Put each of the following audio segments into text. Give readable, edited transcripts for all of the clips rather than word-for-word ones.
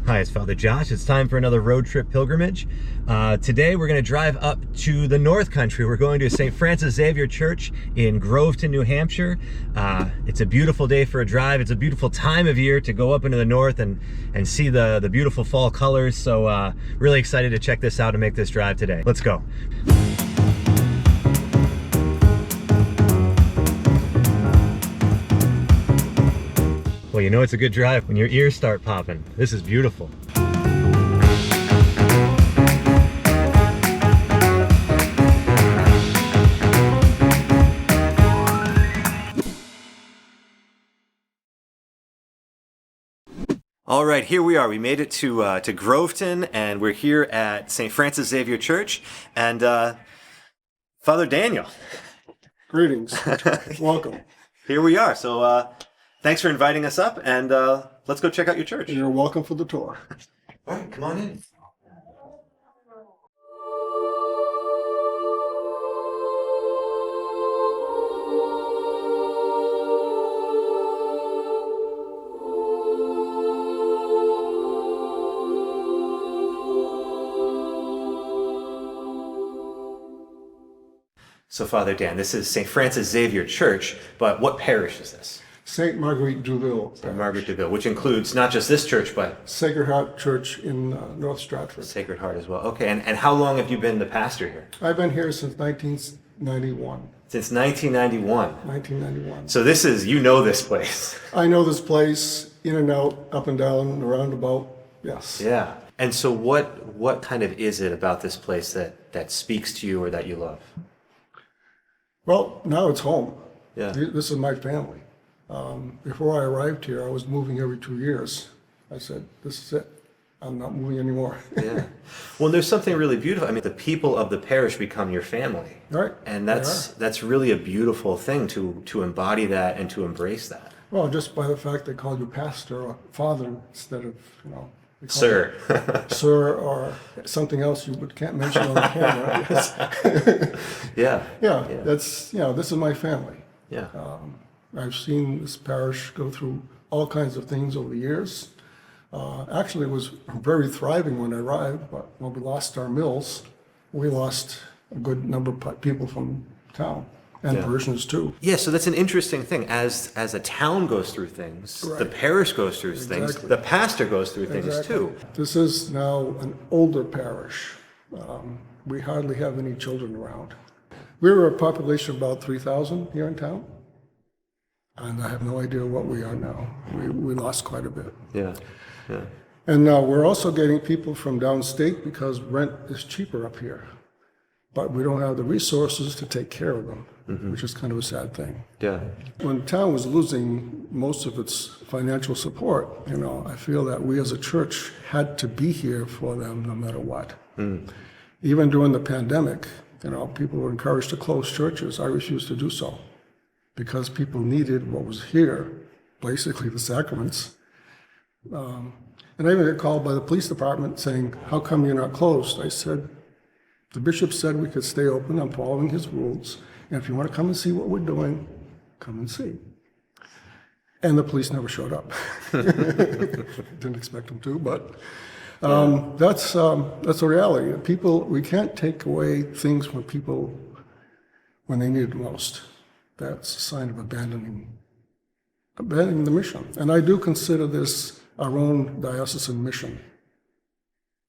Hi, it's Father Josh. It's time for another road trip pilgrimage. Today we're going to drive up to the North Country. We're going to St. Francis Xavier Church in Groveton, New Hampshire. It's a beautiful day for a drive. It's a beautiful time of year to go up into the north and see the beautiful fall colors. So really excited to check this out and make this drive today. Let's go. Well, you know it's a good drive when your ears start popping. This is beautiful. All right, here we are. We made it to Groveton, and we're here at St. Francis Xavier Church. And Father Daniel. Greetings. Welcome. Here we are. So thanks for inviting us up, and let's go check out your church. You're welcome for the tour. All right, come on in. So, Father Dan, this is St. Francis Xavier Church, but what parish is this? St. Marguerite Deveau. Margaret Deveau, which includes not just this church, but Sacred Heart Church in North Stratford. Sacred Heart as well. Okay, and how long have you been the pastor here? I've been here since 1991. Since 1991. 1991. So this is, you know this place. I know this place in and out, up and down, around about, yes. Yeah. And so what kind of is it about this place that speaks to you or that you love? Well, now it's home. Yeah. This is my family. Before I arrived here, I was moving every 2 years. I said, this is it. I'm not moving anymore. Yeah. Well, there's something really beautiful. I mean, the people of the parish become your family. Right. And that's really a beautiful thing to embody that and to embrace that. Well, just by the fact they call you pastor or father instead of, they call Sir. you sir or something else you can't mention on the camera. Yes. Yeah. Yeah, that's, this is my family. Yeah. I've seen this parish go through all kinds of things over the years. Actually, it was very thriving when I arrived, but when we lost our mills, we lost a good number of people from town, and parishioners too. Yeah, so that's an interesting thing. As a town goes through things, the parish goes through things, the pastor goes through things too. This is now an older parish. We hardly have any children around. We were a population of about 3,000 here in town. And I have no idea what we are now. We lost quite a bit. Yeah, yeah. And now we're also getting people from downstate because rent is cheaper up here. But we don't have the resources to take care of them, which is kind of a sad thing. Yeah. When the town was losing most of its financial support, I feel that we as a church had to be here for them no matter what. Even during the pandemic, people were encouraged to close churches. I refused to do so, because people needed what was here, basically the sacraments. And I even got called by the police department saying, how come you're not closed? I said, the bishop said we could stay open, I'm following his rules, and if you want to come and see what we're doing, come and see. And the police never showed up. Didn't expect them to, but that's the reality. We can't take away things from people when they need it most. That's a sign of abandoning the mission. And I do consider this our own diocesan mission,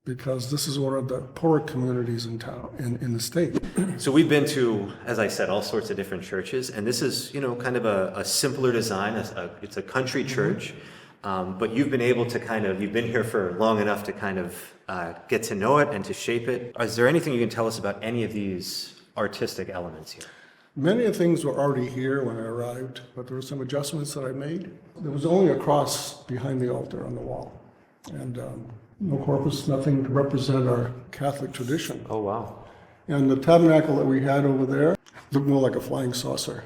because this is one of the poorer communities in town, in the state. So we've been to, as I said, all sorts of different churches, and this is, kind of a simpler design. It's a country church, but you've been able to you've been here for long enough to kind of get to know it and to shape it. Is there anything you can tell us about any of these artistic elements here? Many of the things were already here when I arrived, but there were some adjustments that I made. There was only a cross behind the altar on the wall, and no corpus, nothing to represent our Catholic tradition. Oh, wow. And the tabernacle that we had over there looked more like a flying saucer.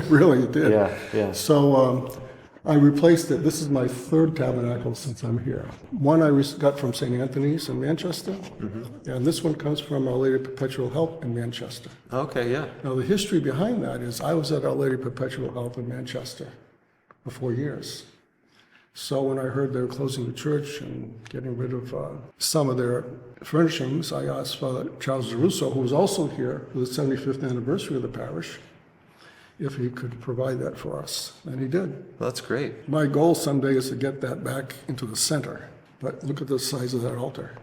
Really, it did. Yeah, yeah. So I replaced it. This is my third tabernacle since I'm here. One I got from St. Anthony's in Manchester, and this one comes from Our Lady of Perpetual Help in Manchester. Okay, yeah. Now the history behind that is I was at Our Lady of Perpetual Help in Manchester for 4 years. So when I heard they were closing the church and getting rid of some of their furnishings, I asked Father Charles Russo, who was also here for the 75th anniversary of the parish, if he could provide that for us, and he did. Well, that's great. My goal someday is to get that back into the center, but look at the size of that altar.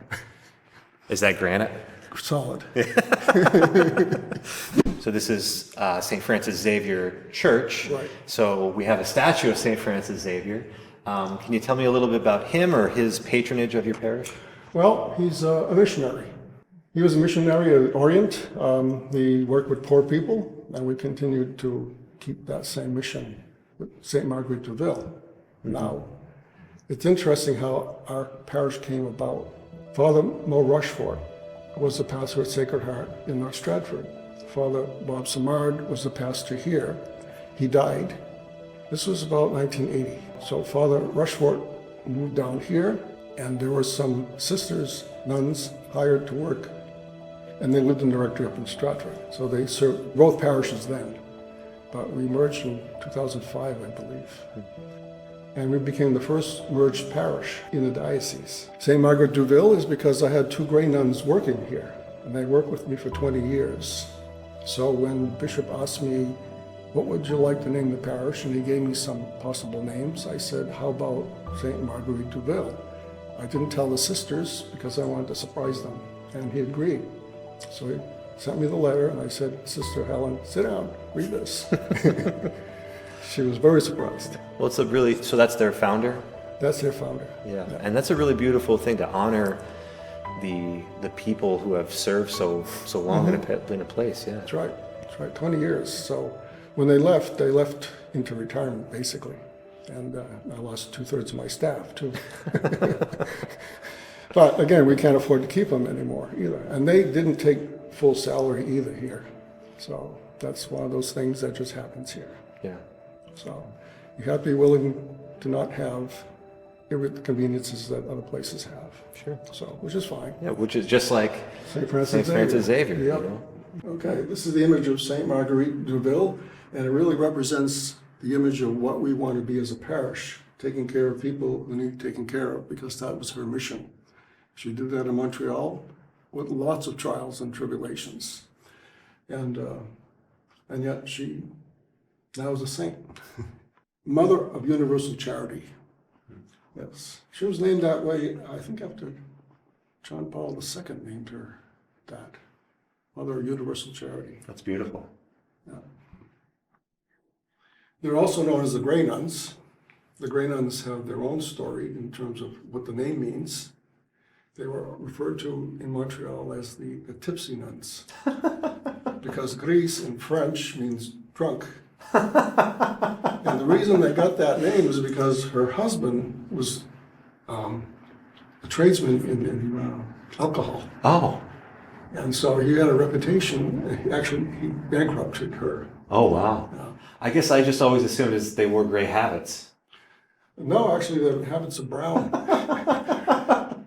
Is that granite? Solid. So this is St. Francis Xavier Church. Right. So we have a statue of St. Francis Xavier. Can you tell me a little bit about him or his patronage of your parish? Well, he's a missionary. He was a missionary at Orient. He worked with poor people, and we continued to keep that same mission with St. Marguerite Deveau. Now, it's interesting how our parish came about. Father Mo Rushford was the pastor at Sacred Heart in North Stratford. Father Bob Samard was the pastor here. He died. This was about 1980. So Father Rushford moved down here, and there were some sisters, nuns, hired to work, and they lived in the rectory up in Stratford. So they served both parishes then. But we merged in 2005, I believe. And we became the first merged parish in the diocese. St. Margaret Duville is because I had two Grey nuns working here, and they worked with me for 20 years. So when Bishop asked me, what would you like to name the parish? And he gave me some possible names. I said, how about St. Marguerite Duville? I didn't tell the sisters because I wanted to surprise them, and he agreed. So he sent me the letter, and I said, Sister Helen, sit down, read this. She was very surprised. Well, it's a really, so that's their founder? That's their founder. Yeah, and that's a really beautiful thing to honor the people who have served so long in a place, yeah. That's right, 20 years. So when they left into retirement, basically. And I lost 2/3 of my staff, too. But again, we can't afford to keep them anymore either. And they didn't take full salary either here. So that's one of those things that just happens here. Yeah. So you have to be willing to not have every conveniences that other places have. Sure. So, which is fine. Yeah, which is just like St. Francis Xavier. Yep. You know? Okay, this is the image of St. Marguerite Duville, and it really represents the image of what we want to be as a parish, taking care of people who need taken care of, because that was her mission. She did that in Montreal with lots of trials and tribulations. And yet she now is a saint. Mother of Universal Charity. Yes. She was named that way, I think, after John Paul II named her that. Mother of Universal Charity. That's beautiful. Yeah. They're also known as the Grey Nuns. The Grey Nuns have their own story in terms of what the name means. They were referred to in Montreal as the tipsy nuns. Because Gris in French means drunk. And the reason they got that name was because her husband was a tradesman in alcohol. Oh. And so he had a reputation. Actually, he bankrupted her. Oh, wow. Yeah. I guess I just always assumed they wore gray habits. No, actually, the habits are brown.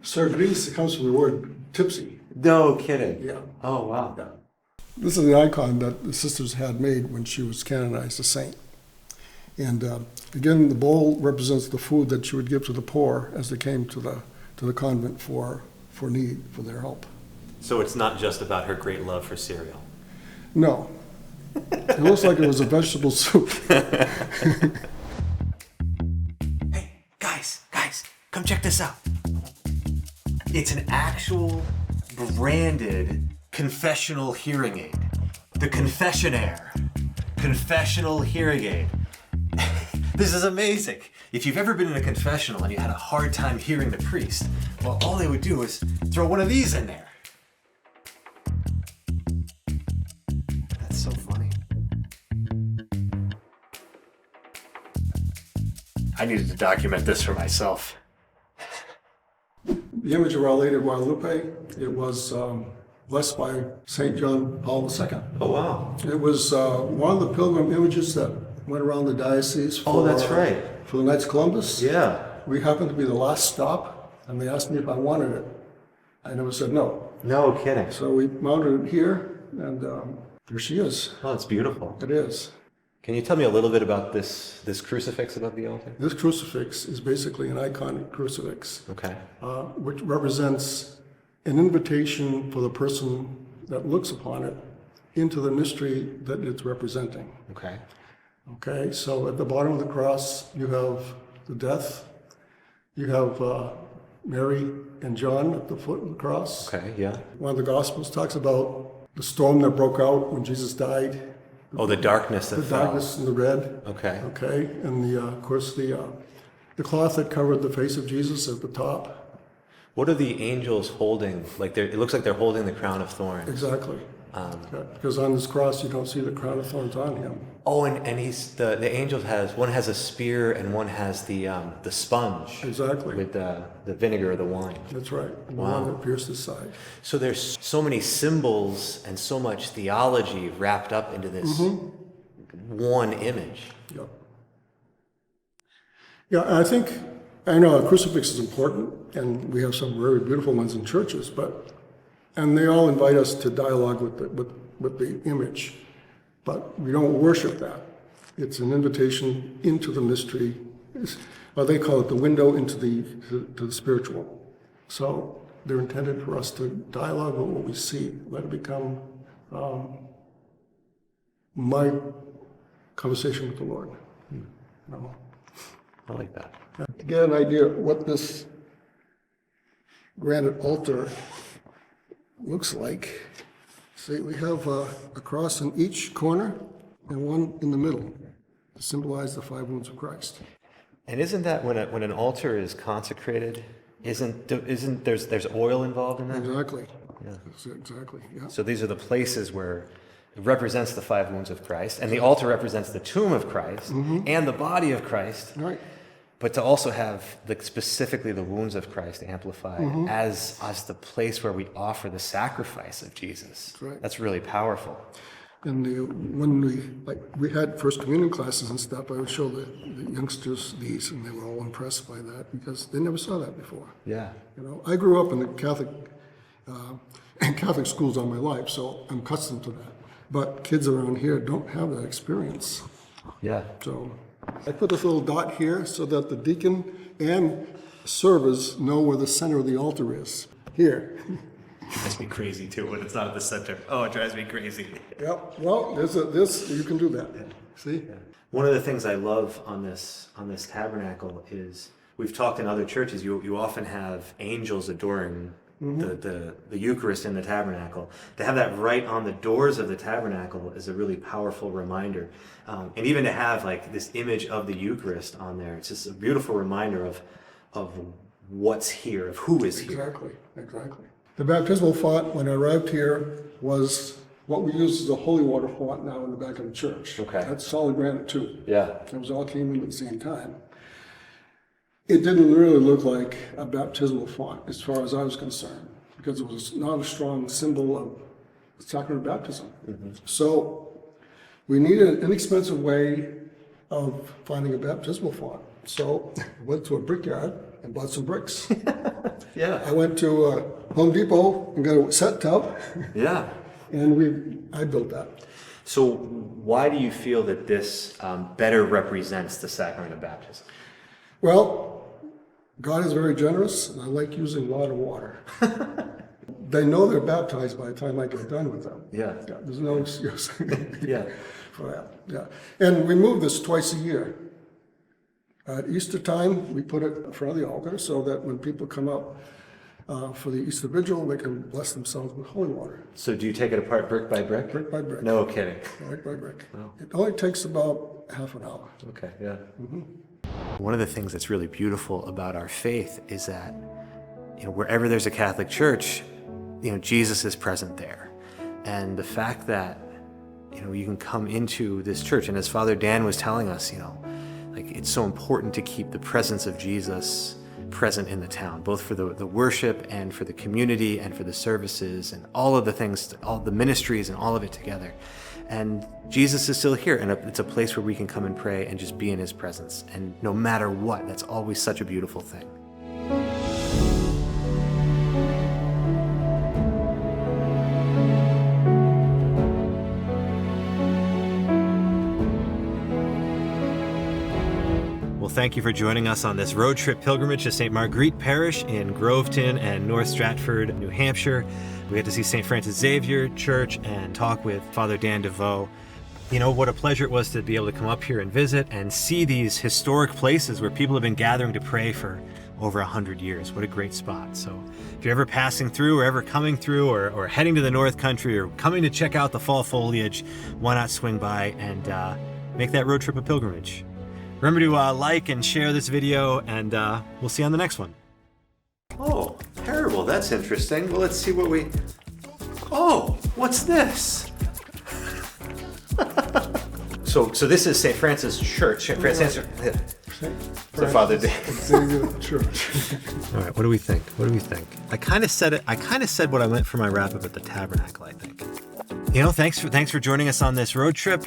Sir Gris comes from the word tipsy. No kidding. Yeah. Oh, wow. Yeah. This is the icon that the sisters had made when she was canonized a saint. And again, the bowl represents the food that she would give to the poor as they came to the convent for need, for their help. So it's not just about her great love for cereal. No. It looks like it was a vegetable soup. Hey, guys, come check this out. It's an actual branded confessional hearing aid. The Confessionaire. Confessional hearing aid. This is amazing. If you've ever been in a confessional and you had a hard time hearing the priest, well, all they would do is throw one of these in there. That's so funny. I needed to document this for myself. The image of Our Lady of Guadalupe, it was blessed by St. John Paul II. Oh, wow. It was one of the pilgrim images that went around the diocese for, that's right. For the Knights of Columbus. Yeah. We happened to be the last stop, and they asked me if I wanted it. I never said no. No kidding. So we mounted it here, and here she is. Oh, it's beautiful. It is. Can you tell me a little bit about this crucifix above the altar? This crucifix is basically an iconic crucifix, Okay. which represents an invitation for the person that looks upon it into the mystery that it's representing. Okay. Okay, so at the bottom of the cross, you have the death. You have Mary and John at the foot of the cross. Okay, yeah. One of the Gospels talks about the storm that broke out when Jesus died. Oh, the darkness that The fell. darkness and the red. Okay. Okay, and of course, the cloth that covered the face of Jesus at the top. What are the angels holding? Like it looks like they're holding the crown of thorns. Exactly. Okay, because on this cross, you don't see the crown of thorns on him. Oh, and he's the angel one has a spear and one has the sponge. Exactly. With the vinegar or the wine. That's right. And Wow. the one that pierced his side. So there's so many symbols and so much theology wrapped up into this one image. Yeah. Yeah, I know a crucifix is important, and we have some very beautiful ones in churches, and they all invite us to dialogue with the image, but we don't worship that. It's an invitation into the mystery. They call it the window into to the spiritual. So they're intended for us to dialogue with what we see. Let it become my conversation with the Lord. You know? I like that. To get an idea of what this granite altar looks like, see, we have a cross in each corner and one in the middle to symbolize the 5 wounds of Christ. And isn't that when an altar is consecrated, isn't there's oil involved in that? Exactly. Yeah. Exactly, yeah. So these are the places where it represents the 5 wounds of Christ, and the altar represents the tomb of Christ and the body of Christ. Right. But to also have specifically the wounds of Christ amplified as the place where we offer the sacrifice of Jesus. That's right. That's really powerful. And when we had First Communion classes and stuff, I would show the youngsters these, and they were all impressed by that because they never saw that before. Yeah. You know, I grew up in the Catholic schools all my life, so I'm accustomed to that. But kids around here don't have that experience. Yeah. So I put this little dot here so that the deacon and servers know where the center of the altar is. Here. It drives me crazy too when it's not at the center. Oh, it drives me crazy. Yep. Well, this you can do that. See? Yeah. One of the things I love on this tabernacle is we've talked in other churches. You often have angels adoring the Eucharist in the tabernacle. To have that right on the doors of the tabernacle is a really powerful reminder. And even to have like this image of the Eucharist on there, it's just a beautiful reminder of what's here, of who is here. Exactly. The baptismal font, when I arrived here, was what we use as a holy water font now in the back of the church. Okay. That's solid granite too. Yeah. It was all came in at the same time. It didn't really look like a baptismal font as far as I was concerned, because it was not a strong symbol of the sacrament of baptism. So we needed an inexpensive way of finding a baptismal font. So I went to a brickyard and bought some bricks. Yeah. I went to Home Depot and got a set tub, Yeah. and I built that. So why do you feel that this better represents the sacrament of baptism? Well, God is very generous, and I like using a lot of water. They know they're baptized by the time I get done with them. Yeah. There's no excuse Yeah. for that. Yeah. And we move this twice a year. At Easter time, we put it in front of the altar so that when people come up for the Easter Vigil, they can bless themselves with holy water. So do you take it apart brick by brick? Brick by brick. No kidding. Brick by brick. Wow. It only takes about half an hour. Okay, yeah. One of the things that's really beautiful about our faith is that, wherever there's a Catholic church, Jesus is present there. And the fact that, you can come into this church, and as Father Dan was telling us, it's so important to keep the presence of Jesus present in the town, both for the worship and for the community and for the services and all of the things, all the ministries and all of it together. And Jesus is still here, and it's a place where we can come and pray and just be in his presence. And no matter what, that's always such a beautiful thing. thank you for joining us on this road trip pilgrimage to St. Marguerite Parish in Groveton and North Stratford, New Hampshire. We had to see St. Francis Xavier Church and talk with Father Dan Deveau. You know, what a pleasure it was to be able to come up here and visit and see these historic places where people have been gathering to pray for over 100 years. What a great spot. So if you're ever passing through or ever coming through or heading to the North Country or coming to check out the fall foliage, why not swing by and make that road trip a pilgrimage. Remember to like and share this video, and we'll see you on the next one. Oh, terrible. That's interesting. Well, let's see what we... Oh, what's this? So this is St. Francis Church. St. Francis... So Father Xavier Church. All right, what do we think? What do we think? I kind of said what I meant for my wrap up at the tabernacle, I think. You know, thanks for joining us on this road trip.